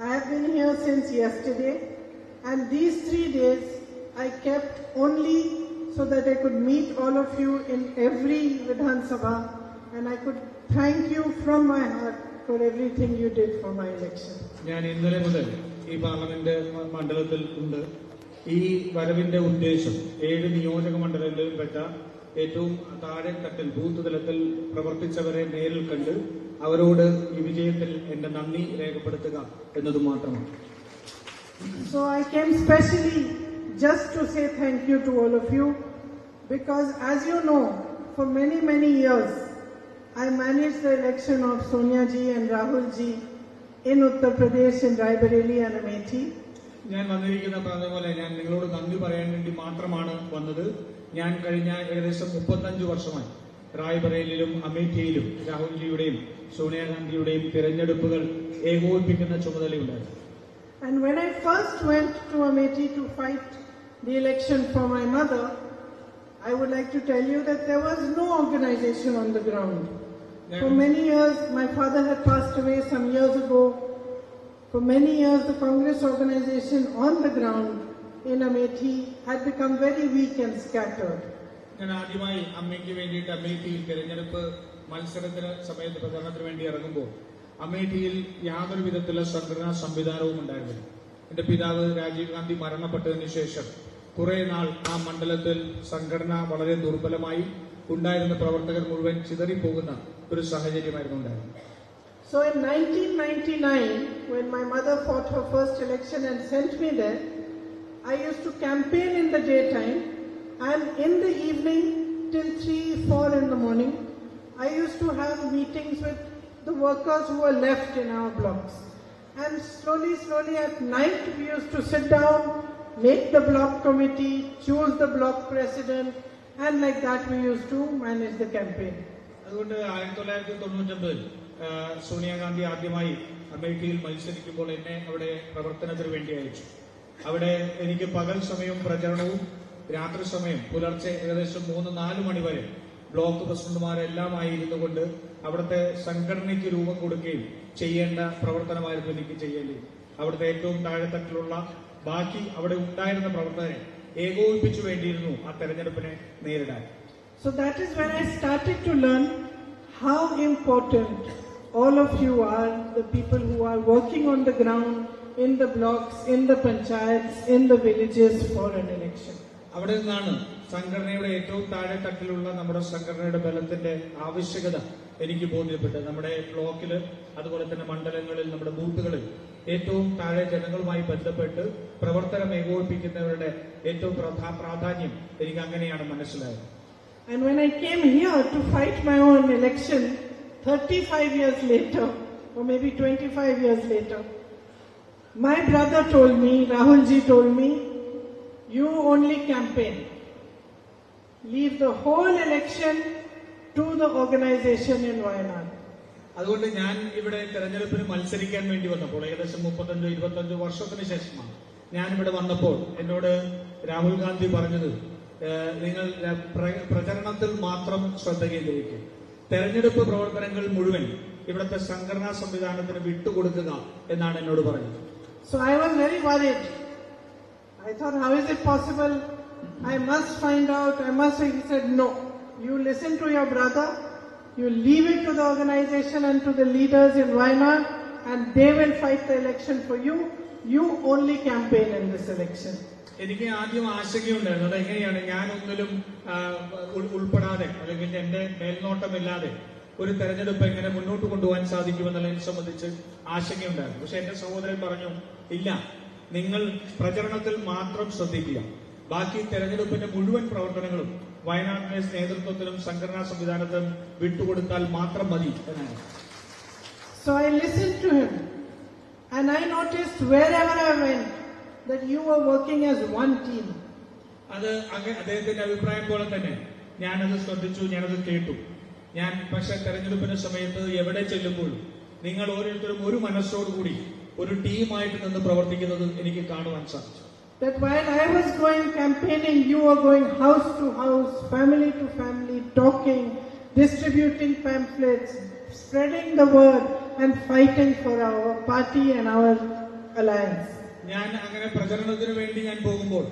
I have been here since yesterday, and these 3 days I kept only so that I could meet all of you in every Vidhan Sabha, and I could thank you from my heart for everything you did for my election. ഞാൻ ഇന്നലെ മുതൽ ഈ parliament മണ്ഡലത്തിൽ ഉണ്ട്. ഈ വരവിന്റെ ഉദ്ദേശം 7 നിയോജക മണ്ഡലങ്ങളിലും പെട്ട ഏറ്റവും താഴെത്തട്ടിൽ ബൂത്ത് തലത്തിൽ പ്രവർത്തിച്ചവരെ നേരിൽ കണ്ട് അവരോട് ഈ വിജയത്തിൽ എന്റെ നന്ദി രേഖപ്പെടുത്തുക എന്നത് മാത്രമാണ്. So I came specially just to say thank you to all of you, because as you know, for many years I managed the election of Sonia ji and Rahul ji in Uttar Pradesh, in Raebareli and Amethi. ഞാൻ വന്നിരിക്കുന്ന പോലെ ഞാൻ നിങ്ങളോട് നന്ദി പറയാൻ വേണ്ടി മാത്രമാണ് വന്നത്. ഞാൻ കഴിഞ്ഞ ഏകദേശം 35 വർഷമായി റായ്ബറേലിയിലും അമേഠിയിലും രാഹുൽജിയുടെയും സോണിയാഗാന്ധിയുടെയും തിരഞ്ഞെടുപ്പുകൾ ഏകോപിപ്പിക്കുന്ന ചുമതലയുണ്ടായിരുന്നു. And when I first went to Amethi to fight the election for my mother, I would like to tell you that there was no organization on the ground. For many years, my father had passed away some years ago. For many years, the Congress organization on the ground in Amethi had become very weak and scattered. ഞാൻ ആദ്യമായി അമ്മയ്ക്ക് വേണ്ടിയിട്ട് അമേഠിയിൽ തിരഞ്ഞെടുപ്പ് മത്സരത്തിന് സമയത്ത് പ്രചരണത്തിന് വേണ്ടി ഇറങ്ങുമ്പോൾ അമേഠിയിൽ യാതൊരു വിധത്തിലുള്ള സംഘടനാ സംവിധാനവും ഉണ്ടായിരുന്നില്ല. എന്റെ പിതാവ് രാജീവ് ഗാന്ധി മരണപ്പെട്ടതിന് ശേഷം കുറെ നാൾ ആ മണ്ഡലത്തിൽ സംഘടന വളരെ ദുർബലമായി ഉണ്ടായിരുന്ന പ്രവർത്തകർ മുഴുവൻ ചിതറിപ്പോകുന്ന ഒരു സാഹചര്യമായിരുന്നു ഉണ്ടായിരുന്നത്. So in 1999, when my mother fought her first election and sent me there, I used to campaign in the daytime, and in the evening till 3-4 in the morning, I used to have meetings with the workers who were left in our blocks. And slowly at night we used to sit down, make the block committee, choose the block president, and like that we used to manage the campaign. അതുകൊണ്ട് 1999 സോണിയാഗാന്ധി ആദ്യമായി അമേഠിയിൽ മത്സരിക്കുമ്പോൾ എന്നെ അവിടെ പ്രവർത്തനത്തിന് വേണ്ടി അയച്ചു. അവിടെ എനിക്ക് പകൽ സമയവും പ്രചരണവും രാത്രി സമയം പുലർച്ചെ ഏകദേശം 3-4 മണി വരെ ബ്ലോക്ക് പ്രസിഡന്റുമാരെല്ലാമായി ഇരുന്നു കൊണ്ട് അവിടുത്തെ സംഘടനയ്ക്ക് രൂപം കൊടുക്കുകയും ചെയ്യേണ്ട പ്രവർത്തനമായിരുന്നു എനിക്ക് ചെയ്യേണ്ടത്. അവിടുത്തെ ഏറ്റവും താഴെത്തട്ടിലുള്ള ബാക്കി അവിടെ ഉണ്ടായിരുന്ന പ്രവർത്തകരെ ഏകോപിപ്പിച്ചു വേണ്ടിയിരുന്നു ആ തെരഞ്ഞെടുപ്പിനെ നേരിടാൻ. So that is when I started to learn how important all of you are, the people who are working on the ground, in the blocks, in the panchayats, in the villages for an election. അവിടെ നിന്നാണ് സംഘടനയുടെ ഏറ്റവും താഴെത്തട്ടിലുള്ള നമ്മുടെ സംഘടനയുടെ ബലത്തിന്റെ ആവശ്യകത എനിക്ക് ബോധ്യപ്പെട്ടത്. നമ്മുടെ ബ്ലോക്കില് അതുപോലെ തന്നെ മണ്ഡലങ്ങളിൽ നമ്മുടെ ബൂത്തുകളിൽ ഏറ്റവും താഴെ ജനങ്ങളുമായി ബന്ധപ്പെട്ട് പ്രവർത്തനം ഏകോപിപ്പിക്കുന്നവരുടെ ഏറ്റവും പ്രാധാന്യം എനിക്ക് അങ്ങനെയാണ് മനസ്സിലായത്. And when I came here to fight my own election 35 years later, or maybe 25 years later, my brother told me, Rahul ji told me, you only campaign. Leave the whole election to the organization in Wayanad. അതുകൊണ്ട് ഞാൻ ഇവിടെ തെരഞ്ഞെടുപ്പിന് മത്സരിക്കാൻ വേണ്ടി വന്നപ്പോൾ ഏകദേശം 35-25 വർഷത്തിന് ശേഷമാണ് ഞാനിവിടെ വന്നപ്പോൾ എന്നോട് രാഹുൽ ഗാന്ധി പറഞ്ഞത്, നിങ്ങൾ പ്രചരണത്തിൽ മാത്രം ശ്രദ്ധ കേന്ദ്രീകരിക്കുക, തെരഞ്ഞെടുപ്പ് പ്രവർത്തനങ്ങൾ മുഴുവൻ ഇവിടുത്തെ സംഘടനാ സംവിധാനത്തിന് വിട്ടുകൊടുക്കുക എന്നാണ് എന്നോട് പറഞ്ഞത്. So I was very worried. I thought, how is it possible? I must find out, He said, no. You listen to your brother, you leave it to the organization and to the leaders in Wayanad, and they will fight the election for you. You only campaign in this election. എനിക്ക് ആദ്യം ആശങ്കയുണ്ടായിരുന്നു, അതെങ്ങനെയാണ് ഞാൻ ഒന്നിലും ഉൾപ്പെടാതെ അല്ലെങ്കിൽ എന്റെ മേൽനോട്ടമില്ലാതെ ഒരു തെരഞ്ഞെടുപ്പ് എങ്ങനെ മുന്നോട്ട് കൊണ്ടുപോകാൻ സാധിക്കുമെന്നുള്ളതിനെ സംബന്ധിച്ച് ആശങ്കയുണ്ടായിരുന്നു. പക്ഷെ എന്റെ സഹോദരൻ പറഞ്ഞു, ഇല്ല, നിങ്ങൾ പ്രചരണത്തിൽ മാത്രം ശ്രദ്ധിക്കുക, ബാക്കി തെരഞ്ഞെടുപ്പിന്റെ മുഴുവൻ പ്രവർത്തനങ്ങളും വയനാടിന്റെ നേതൃത്വത്തിലും സംഘടനാ സംവിധാനത്തിലും വിട്ടുകൊടുത്താൽ മാത്രം മതി എന്നാണ്. So I listened to him and I noticed wherever I went that you were working as one team. അത് അദ്ദേഹത്തിന്റെ അഭിപ്രായം പോലെ തന്നെ ഞാനത് ശ്രദ്ധിച്ചു, ഞാനത് കേട്ടു. ഞാൻ പക്ഷെ തെരഞ്ഞെടുപ്പിന്റെ സമയത്ത് എവിടെ ചെല്ലുമ്പോഴും നിങ്ങൾ ഓരോരുത്തരും ഒരു മനസ്സോടുകൂടി ഒരു ടീമായിട്ട് നിന്ന് പ്രവർത്തിക്കുന്നത് എനിക്ക് കാണുവാൻ സാധിച്ചു. That while I was going campaigning, you were going house to house, family to family, talking, distributing pamphlets, spreading the word, and fighting for our party and our alliance. ഞാൻ അങ്ങനെ പ്രചരണത്തിന് വേണ്ടി ഞാൻ പോകുമ്പോൾ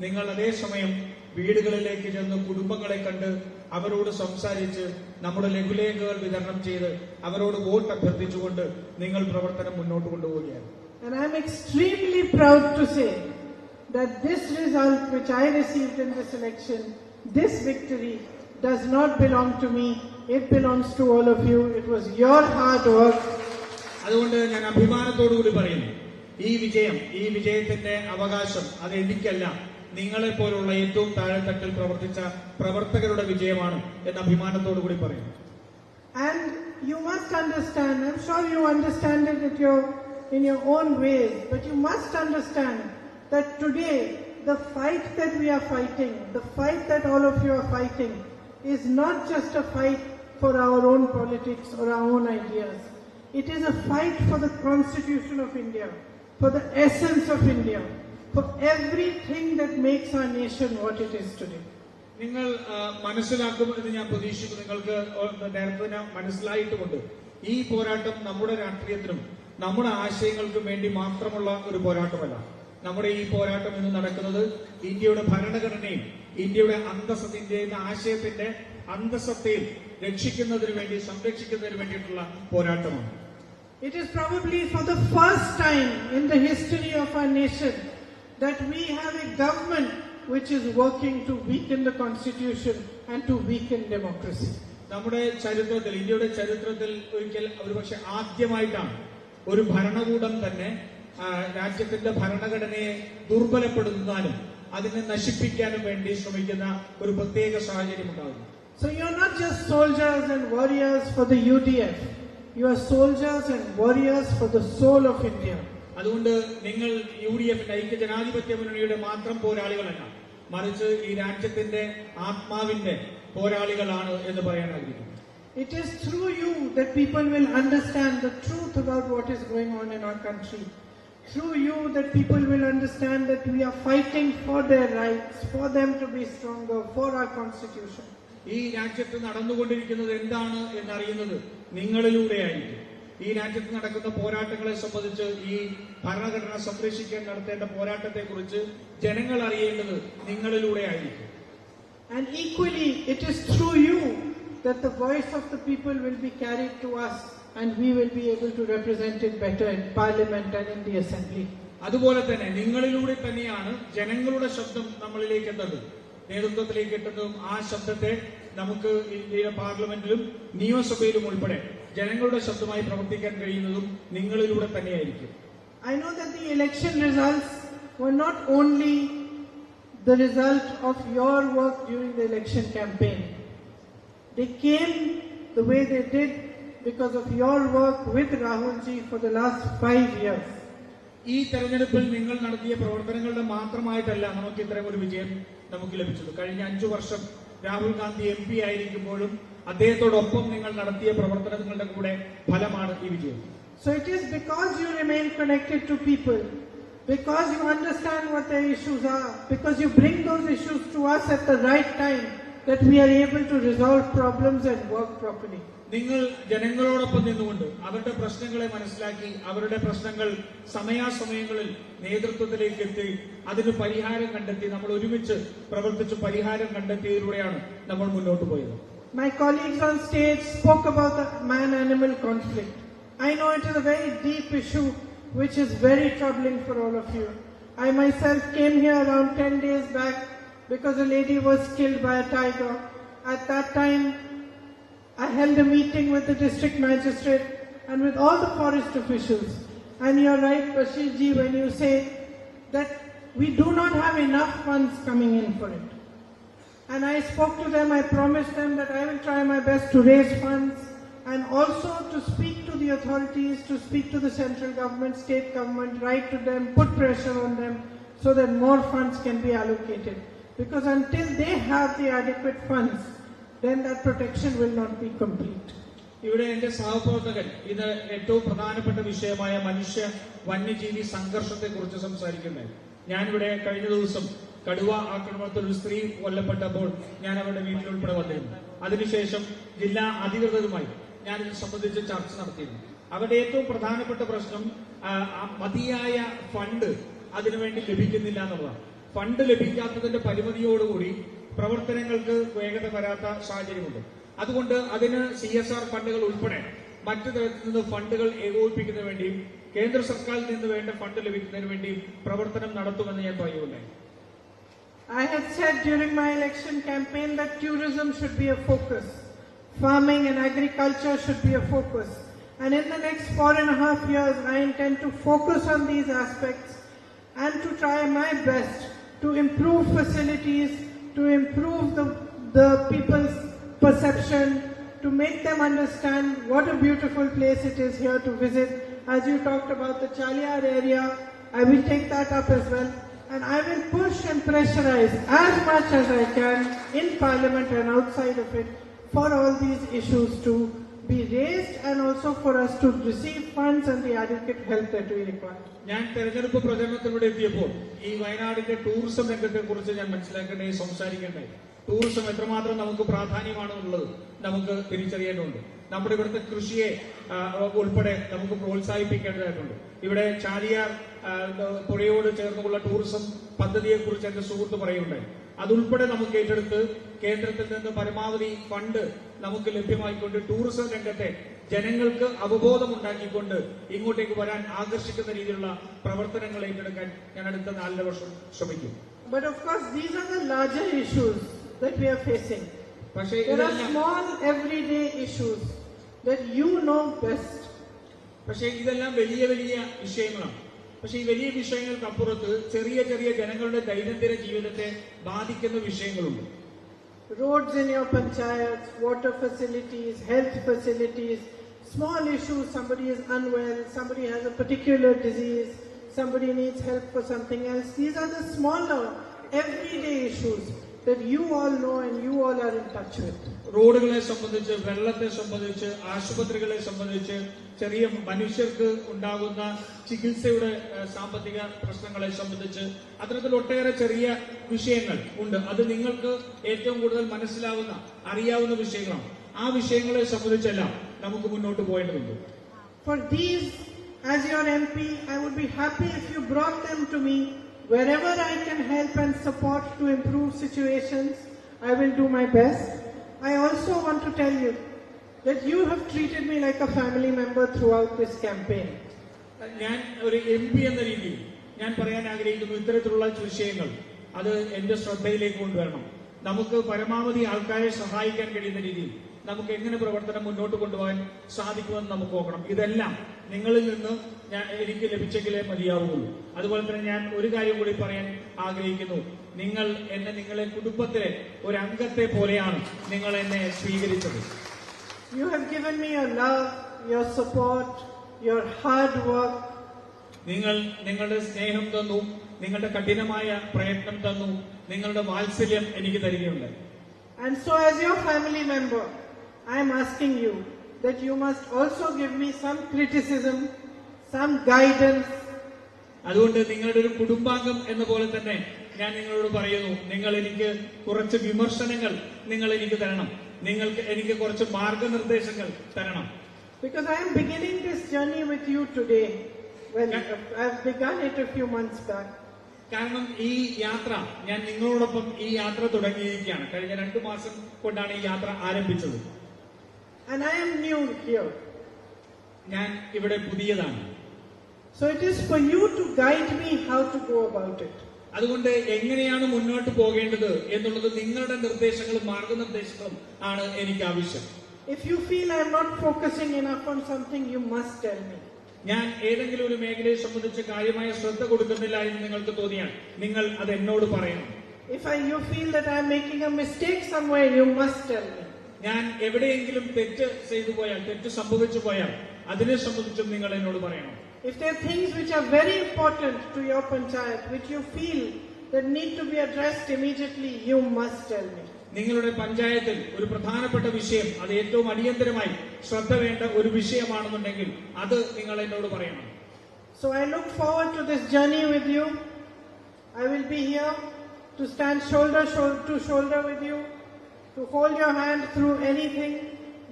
നിങ്ങൾ അതേസമയം വീടുകളിലേക്ക് ചെന്ന് കുടുംബങ്ങളെ കണ്ട് അവരോട് സംസാരിച്ച് നമ്മുടെ ലഘുലേഖകൾ വിതരണം ചെയ്ത് അവരോട് വോട്ട് അഭ്യർത്ഥിച്ചുകൊണ്ട് നിങ്ങൾ പ്രവർത്തനം മുന്നോട്ട് കൊണ്ടുപോവുകയാണ്. And I am extremely proud to say that this result which I received in this election, this victory, does not belong to me. It belongs to all of you. It was your hard work. അതുകൊണ്ട് ഞാൻ അഭിമാനത്തോടുകൂടി പറയുന്നു, ഈ വിജയത്തിന്റെ അവകാശം അത് എനിക്കല്ല, നിങ്ങളെ പോലുള്ള ഏറ്റവും താഴെത്തട്ടിൽ പ്രവർത്തിച്ച പ്രവർത്തകരുടെ വിജയമാണ് എന്ന് അഭിമാനത്തോടുകൂടി പറയുന്നു. And you must understand, I'm sure you understand it in your own ways, but you must understand that today the fight that we are fighting, the fight that all of you are fighting, is not just a fight for our own politics or our own ideas. It is a fight for the Constitution of India, for the essence of India, for everything that makes our nation what it is today. നിങ്ങൾ മനസ്സിലാക്കുമെന്ന് ഞാൻ പ്രതീക്ഷിക്കുന്നു. നിങ്ങൾക്ക് നേരത്തെ മനസ്സിലായിട്ടുമുണ്ട്, ഈ പോരാട്ടം നമ്മുടെ രാഷ്ട്രീയത്തിനും നമ്മുടെ ആശയങ്ങൾക്കും വേണ്ടി മാത്രമുള്ള ഒരു പോരാട്ടമല്ല. നമ്മുടെ ഈ പോരാട്ടം ഇന്ന് നടക്കുന്നത് ഇന്ത്യയുടെ ഭരണഘടനയും ഇന്ത്യയുടെ ഇന്ത്യയുടെ ആശയത്തിന്റെ അന്തസ്സത്തെയും രക്ഷിക്കുന്നതിന് വേണ്ടി സംരക്ഷിക്കുന്നതിന് വേണ്ടിയിട്ടുള്ള പോരാട്ടമാണ്. It is probably for the first time in the history of our nation that we have a government which is working to weaken the constitution and to weaken democracy. നമ്മുടെ ചരിത്രത്തിൽ, ഇന്ത്യയുടെ ചരിത്രത്തിൽ ഒരിക്കൽ ഒരുപക്ഷെ ആദ്യമായിട്ടാണ് ഒരു ഭരണകൂടം തന്നെ രാജ്യത്തിന്റെ ഭരണഘടനയെ ദുർബലപ്പെടുത്താനും അതിനെ നശിപ്പിക്കാനും വേണ്ടി ശ്രമിക്കുന്ന ഒരു പ്രത്യേക സാഹചര്യം ഉണ്ടാകുന്നു. So you are not just soldiers and warriors for the UDF. You are soldiers and warriors for the soul of India. അതുകൊണ്ട് നിങ്ങൾ UDF ഐക്യജനാധിപത്യ മുന്നണിയുടെ മാത്രം പോരാളികളല്ല, മറിച്ച് ഈ രാജ്യത്തിന്റെ ആത്മാവിന്റെ പോരാളികളാണ് എന്ന് പറയാൻ ആഗ്രഹിക്കുന്നു. It is through you that people will understand the truth about what is going on in our country. Through you that people will understand that we are fighting for their rights, for them to be stronger, for our constitution. ഈ രാജ്യത്ത് നടന്നുകൊണ്ടിരിക്കുന്നത് എന്താണ് എന്നറിയുന്നത് നിങ്ങളിലൂടെയായിരിക്കും. ഈ രാജ്യത്ത് നടക്കുന്ന പോരാട്ടങ്ങളെ സംബന്ധിച്ച്, ഈ ഭരണഘടന സംരക്ഷിക്കാൻ നടത്തേണ്ട പോരാട്ടത്തെക്കുറിച്ച് ജനങ്ങൾ അറിയേണ്ടത് നിങ്ങളിലൂടെ ആയിരിക്കും. And equally, it is through you that the voice of the people will be carried to us and we will be able to represent it better in Parliament and in the Assembly. അതുപോലെ തന്നെ നിങ്ങളിലൂടെ തന്നെയാണ് ജനങ്ങളുടെ ശബ്ദം നമ്മളിലേക്ക് എത്തുന്നത്, നേതൃത്വത്തിലേക്ക് എത്തുന്നതും ആ ശബ്ദത്തെ നമുക്ക് ഇന്ത്യയുടെ പാർലമെന്റിലും നിയമസഭയിലും ഉൾപ്പെടെ ജനങ്ങളുടെ ശബ്ദമായി പ്രവർത്തിക്കാൻ കഴിയുന്നതും നിങ്ങളിലൂടെ തന്നെയായിരിക്കും. I know that the election results were not only the result of your work during the election campaign. They came the way they did because of your work with Rahul ji for the last 5 years. ഈ തെരഞ്ഞെടുപ്പിൽ നിങ്ങൾ നടത്തിയ പ്രവർത്തനങ്ങളുടെ മാത്രമായിട്ടല്ല നമുക്ക് ഇത്രയും ഒരു വിജയം നമുക്ക് ലഭിച്ചത്. കഴിഞ്ഞ 5 വർഷം രാഹുൽ ഗാന്ധി MP ആയിരിക്കുമ്പോഴും അദ്ദേഹത്തോടൊപ്പം നിങ്ങൾ നടത്തിയ പ്രവർത്തനങ്ങളുടെ കൂടെ ഫലമാണ് ഈ വിജയം. So it is because you remain connected to people, because you understand what their issues are, because you bring those issues to us at the right time, that we are able to resolve problems and work properly. നിങ്ങൾ ജനങ്ങളോടൊപ്പം നിന്നുകൊണ്ട് അവരുടെ പ്രശ്നങ്ങളെ മനസ്സിലാക്കി അവരുടെ പ്രശ്നങ്ങൾ സമയാസമയങ്ങളിൽ നേതൃത്വത്തിലേക്ക് എത്തി അതിന് പരിഹാരം കണ്ടെത്തി നമ്മൾ ഒരുമിച്ച് പ്രവർത്തിച്ച് പരിഹാരം കണ്ടെത്തിയതിലൂടെയാണ് നമ്മൾ മുന്നോട്ട് പോയത്. My colleagues on stage spoke about the man-animal conflict. I know it is a very deep issue which is very troubling for all of you. I myself came here around 10 days back because a lady was killed by a tiger. At that time, I held a meeting with the district magistrate and with all the forest officials. And you're right, Bashir ji, when you say that we do not have enough funds coming in for it. And I spoke to them, I promised them that I will try my best to raise funds and also to speak to the authorities, to speak to the central government, state government, write to them, put pressure on them so that more funds can be allocated. Because until they have the adequate funds, then that protection will not be complete. ഇവിടെ എന്റെ സഹപ്രവർത്തകൻ ഇത് ഏറ്റവും പ്രധാനപ്പെട്ട വിഷയമായ മനുഷ്യ വന്യജീവി സംഘർഷത്തെ കുറിച്ച് സംസാരിക്കുന്നത്. ഞാനിവിടെ കഴിഞ്ഞ ദിവസം കടുവ ആക്രമണത്തിൽ ഒരു സ്ത്രീ കൊല്ലപ്പെട്ടപ്പോൾ ഞാൻ അവരുടെ വീട്ടിൽ ഉൾപ്പെടെ വന്നിരുന്നു. അതിനുശേഷം ജില്ലാ അധികൃതരുമായി ഞാൻ ഇത് സംബന്ധിച്ച് ചർച്ച നടത്തിയിരുന്നു. അവരുടെ ഏറ്റവും പ്രധാനപ്പെട്ട പ്രശ്നം മതിയായ ഫണ്ട് അതിനുവേണ്ടി ലഭിക്കുന്നില്ല എന്നുള്ളതാണ്. ഫണ്ട് ലഭിക്കാത്തതിന്റെ പരിമിതിയോടുകൂടി പ്രവർത്തനങ്ങൾക്ക് വേഗത വരാത്ത സാഹചര്യമുണ്ട്. അതുകൊണ്ട് അതിന് CSR ഫണ്ടുകൾ ഉൾപ്പെടെ മറ്റു തരത്തിൽ നിന്ന് ഫണ്ടുകൾ ഏകോപിപ്പിക്കുന്നതിന് വേണ്ടിയും കേന്ദ്ര സർക്കാരിൽ നിന്ന് വേണ്ട ഫണ്ട് ലഭിക്കുന്നതിന് വേണ്ടിയും പ്രവർത്തനം നടത്തുമെന്ന് ഞാൻ പറയുകയുണ്ടായി. I had said during my election campaign that tourism should be a focus. Farming and agriculture should be a focus. And in the next 4.5 years, I intend to focus on these aspects and to try my best to improve facilities, to improve the people's perception, to make them understand what a beautiful place it is here to visit. As you talked about the Chaliyar area, I will take that up as well. And I will push and pressurize as much as I can in Parliament and outside of it for all these issues to be raised and also for us to receive funds and the adequate help that we require. ഞാൻ തെരഞ്ഞെടുപ്പ് പ്രചരണത്തിലൂടെ എത്തിയപ്പോൾ ഈ വയനാടിന്റെ tourism രംഗത്തെ കുറിച്ച് ഞാൻ മനസ്സിലാക്കേണ്ടത് സംസാരിക്കേണ്ടായി. Tourism എത്രമാത്രം നമുക്ക് പ്രാധാന്യമാണ് ഉള്ളത് നമുക്ക് തിരിച്ചറിയേണ്ടതുണ്ട്. നമ്മുടെ ഇവിടുത്തെ കൃഷിയെ ഉൾപ്പെടെ നമുക്ക് പ്രോത്സാഹിപ്പിക്കേണ്ടതായിട്ടുണ്ട്. ഇവിടെ ചാലിയാർ പുഴയോട് ചേർന്നുള്ള ടൂറിസം പദ്ധതിയെ കുറിച്ച് എന്റെ സുഹൃത്ത് പറയുന്നുണ്ടായി. അതുൾപ്പെടെ നമുക്ക് ഏറ്റെടുത്ത് കേന്ദ്രത്തിൽ നിന്ന് പരമാവധി ഫണ്ട് നമുക്ക് ലഭ്യമായിക്കൊണ്ട് ടൂറിസം രംഗത്തെ ജനങ്ങൾക്ക് അവബോധം ഉണ്ടാക്കിക്കൊണ്ട് ഇങ്ങോട്ടേക്ക് വരാൻ ആകർഷിക്കുന്ന രീതിയിലുള്ള പ്രവർത്തനങ്ങൾ ഏറ്റെടുക്കാൻ ഞാൻ അടുത്ത 4 വർഷം ശ്രമിക്കും. But of course, these are the larger issues that we are facing. There are small everyday issues that you know best. പക്ഷേ ഇതെല്ലാം വലിയ വലിയ വിഷയങ്ങളാണ്. പക്ഷേ ഈ വലിയ വിഷയങ്ങൾക്കപ്പുറത്ത് ചെറിയ ചെറിയ ജനങ്ങളുടെ ദൈനംദിന ജീവിതത്തെ ബാധിക്കുന്ന വിഷയങ്ങളുണ്ട്. Roads in your panchayats, water facilities, health facilities, small issues, somebody is unwell, somebody has a particular disease, somebody needs help for something else. These are the smaller everyday issues that you all know and you all are in touch with. റോഡുകളെ സംബന്ധിച്ച്, വെള്ളത്തെ സംബന്ധിച്ച്, ആശുപത്രികളെ സംബന്ധിച്ച്, ചെറിയ മനുഷ്യർക്ക് ഉണ്ടാകുന്ന ചികിത്സയുടെ സാമ്പത്തിക പ്രശ്നങ്ങളെ സംബന്ധിച്ച് അത്തരത്തിൽ ഒട്ടേറെ ചെറിയ വിഷയങ്ങൾ ഉണ്ട്. അത് നിങ്ങൾക്ക് ഏറ്റവും കൂടുതൽ മനസ്സിലാവുന്ന അറിയാവുന്ന വിഷയങ്ങളാണ്. ആ വിഷയങ്ങളെ സംബന്ധിച്ചെല്ലാം നമുക്ക് മുന്നോട്ട് പോയേണ്ടതുണ്ട്. For these, as your MP, I would be happy if you brought them to me. Wherever I can help and support to improve situations, I will do my best. I also want to tell you that you have treated me like a family member throughout this campaign. ഞാൻ ഒരു MP എന്ന രീതിയിൽ ഞാൻ പറയാൻ ആഗ്രഹിക്കുന്നു, ഇത്തരത്തിലുള്ള വിഷയങ്ങൾ അത് എന്റെ ശ്രദ്ധയിലേക്ക് കൊണ്ടുവരണം. നമുക്ക് പരമാവധി ആൾക്കാരെ സഹായിക്കാൻ കഴിയുന്ന രീതിയിൽ നമുക്ക് എങ്ങനെ പ്രവർത്തനം മുന്നോട്ട് കൊണ്ടുപോകാൻ സാധിക്കുമെന്ന് നമുക്ക് നോക്കണം. ഇതെല്ലാം നിങ്ങളിൽ നിന്ന് എനിക്ക് ലഭിച്ചെങ്കിലേ മതിയാവുകയുള്ളൂ. അതുപോലെ തന്നെ ഞാൻ ഒരു കാര്യം കൂടി പറയാൻ ആഗ്രഹിക്കുന്നു. നിങ്ങൾ എന്നെ നിങ്ങളെ കുടുംബത്തിലെ ഒരു അംഗത്തെ പോലെയാണ് നിങ്ങൾ എന്നെ സ്വീകരിച്ചത്. You have given me your love, your support, your hard work. നിങ്ങൾ നിങ്ങളുടെ സ്നേഹം തന്നു, നിങ്ങളുടെ കഠിനമായ പ്രയത്നം തന്നു, നിങ്ങളുടെ വാത്സല്യം എനിക്ക് തരികയുണ്ട്. And so as your family member, I am asking you that you must also give me some criticism, some guidance. അതുകൊണ്ട് നിങ്ങളുടെ ഒരു കുടുംബാംഗം എന്ന പോലെ തന്നെ ഞാൻ നിങ്ങളോട് പറയുന്നു, നിങ്ങൾ എനിക്ക് കുറച്ച് വിമർശനങ്ങൾ നിങ്ങൾ എനിക്ക് തരണം, നിങ്ങൾക്ക് എനിക്ക് കുറച്ച് മാർഗനിർദ്ദേശങ്ങൾ തരണം. Because I am beginning this journey with you today, when I have begun it a few months back. കാരണം ഈ യാത്ര ഞാൻ നിങ്ങളോടൊപ്പം ഈ യാത്ര തുടങ്ങിയിരിക്കുകയാണ്. കഴിഞ്ഞ 2 മാസം കൊണ്ടാണ് ഈ യാത്ര ആരംഭിച്ചത്. And I am new here. ഞാൻ ഇവിടെ പുതിയതാണ്. So it is for you to guide me how to go about it. അതുകൊണ്ട് എങ്ങനെയാണ് മുന്നോട്ട് പോകേണ്ടത് എന്നുള്ളത് നിങ്ങളുടെ നിർദ്ദേശങ്ങളും മാർഗനിർദ്ദേശങ്ങളും ആണ് എനിക്ക് ആവശ്യം. If you feel I am not focusing enough on something, you must tell me. ഞാൻ ഏതെങ്കിലും ഒരു മേഖലയെ സംബന്ധിച്ച് കാര്യമായ ശ്രദ്ധ കൊടുക്കുന്നില്ല എന്ന് നിങ്ങൾക്ക് തോന്നിയാൽ നിങ്ങൾ അത് എന്നോട് പറയണം. If you feel that I am making a mistake somewhere, you must tell me. ഞാൻ എവിടെയെങ്കിലും തെറ്റ് ചെയ്തു പോയാൽ, തെറ്റ് സംഭവിച്ചു പോയാൽ അതിനെ സംബന്ധിച്ചും നിങ്ങൾ എന്നോട് പറയണം. If there are things which are very important to your panchayat, which you feel that need to be addressed immediately, you must tell me. നിങ്ങളുടെ പഞ്ചായത്തിൽ ഒരു പ്രധാനപ്പെട്ട വിഷയം, അത് ഏറ്റവും അടിയന്തരമായി ശ്രദ്ധ വേണ്ട ഒരു വിഷയമാണെന്നുണ്ടെങ്കിൽ അത് നിങ്ങൾ എന്നോട് പറയണം. So I look forward to this journey with you. I will be here to stand shoulder to shoulder with you, to hold your hand through anything,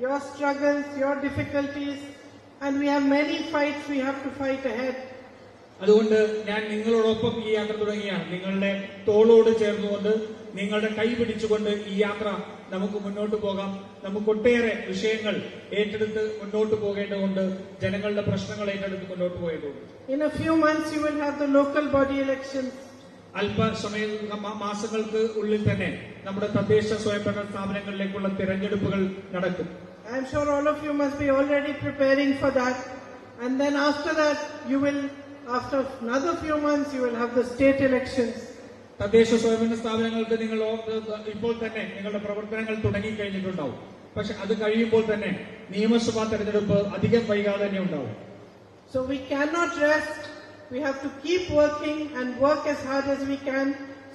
your struggles, your difficulties, and we have many fights we have to fight ahead. അതുകൊണ്ട് ഞാൻ നിങ്ങളോടൊപ്പം ഈ യാത്ര തുടങ്ങിയാണ്. നിങ്ങളുടെ തോളോട് ചേർന്നുകൊണ്ട്, നിങ്ങളുടെ കൈ പിടിച്ചുകൊണ്ട് ഈ യാത്ര നമുക്ക് മുന്നോട്ട് പോകാം. നമുക്ക് ഒട്ടേറെ വിഷയങ്ങൾ ഏറ്റെടുത്ത് മുന്നോട്ട് പോകേണ്ടതുണ്ട്. ജനങ്ങളുടെ പ്രശ്നങ്ങൾ ഏറ്റെടുത്ത് മുന്നോട്ട് പോകേണ്ടതുണ്ട്. In a few months you will have the local body elections. അല്പസമയ മാസങ്ങൾക്ക് ഉള്ളിൽ തന്നെ നമ്മുടെ തദ്ദേശ സ്വയംഭരണ സ്ഥാപനങ്ങളിലേക്കുള്ള തിരഞ്ഞെടുപ്പുകൾ നടക്കും. I am sure all of you must be already preparing for that. And then after that you will, after another few months, you will have the state elections. തദ്ദേശ സ്വയംഭരണ സ്ഥാപനങ്ങൾക്ക് നിങ്ങൾ ഇപ്പോൾ തന്നെ നിങ്ങളുടെ പ്രവർത്തനങ്ങൾ തുടങ്ങിക്കഴിഞ്ഞിട്ടുണ്ടാവും. പക്ഷെ അത് കഴിയുമ്പോൾ തന്നെ നിയമസഭാ തെരഞ്ഞെടുപ്പ് അധികം വൈകാതെ തന്നെ ഉണ്ടാവും. So we cannot rest. We have to keep working and work as hard as we can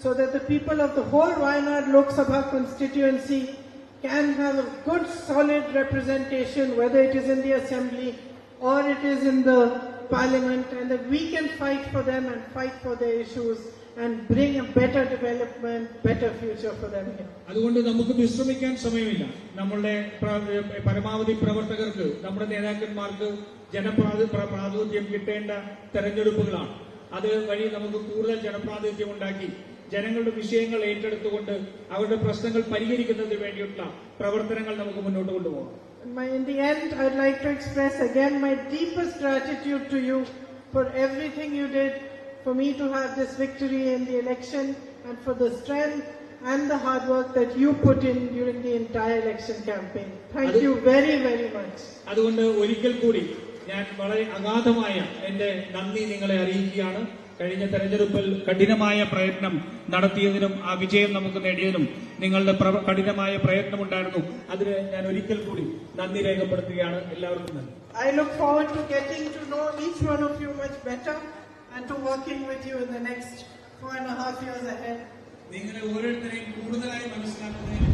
so that the people of the whole Wayanad Lok Sabha constituency can have a good solid representation, whether it is in the assembly or it is in the parliament, and that we can fight for them and fight for their issues and bring a better development, better future for them here. അതുകൊണ്ട് നമുക്ക് വിശ്രമിക്കാൻ സമയമില്ല. നമ്മളുടെ പരമാവധി പ്രവർത്തകർക്ക്, നമ്മുടെ നേതാക്കന്മാർക്ക് ജനപ്രാതിനിധ്യം കിട്ടേണ്ട തെരഞ്ഞെടുപ്പുകളാണ്. അത് വഴി നമുക്ക് കൂടുതൽ ജനപ്രാതിനിധ്യം ഉണ്ടാക്കി ജനങ്ങളുടെ വിഷയങ്ങൾ ഏറ്റെടുത്തുകൊണ്ട് അവരുടെ പ്രശ്നങ്ങൾ പരിഹരിക്കുന്നതിന് വേണ്ടിയുള്ള പ്രവർത്തനങ്ങൾ നമുക്ക് മുന്നോട്ട് കൊണ്ടുപോകാം. In the end, I'd like to express again my deepest gratitude to you for everything you did for me to have this victory in the election, and for the strength and the hard work that you put in during the entire election campaign. Thank you very, very much. അതുകൊണ്ട് ഒരിക്കൽ കൂടി ഞാൻ വളരെ അഗാധമായ എന്റെ നന്ദി നിങ്ങളെ അറിയിക്കുകയാണ്. കഴിഞ്ഞ തെരഞ്ഞെടുപ്പിൽ കഠിനമായ പ്രയത്നം നടത്തിയതിനും ആ വിജയം നമുക്ക് നേടിയതിനും നിങ്ങളുടെ കഠിനമായ പ്രയത്നമുണ്ടായിരുന്നു. അതിന് ഞാൻ ഒരിക്കൽ കൂടി നന്ദി രേഖപ്പെടുത്തുകയാണ്. എല്ലാവർക്കും നന്ദി. I look forward to getting to know each one of you much better and to working with you in the next 4.5 years ahead. നിങ്ങളെ ഓരോരുത്തരെയും കൂടുതലായി മനസ്സിലാക്കുന്നതിന്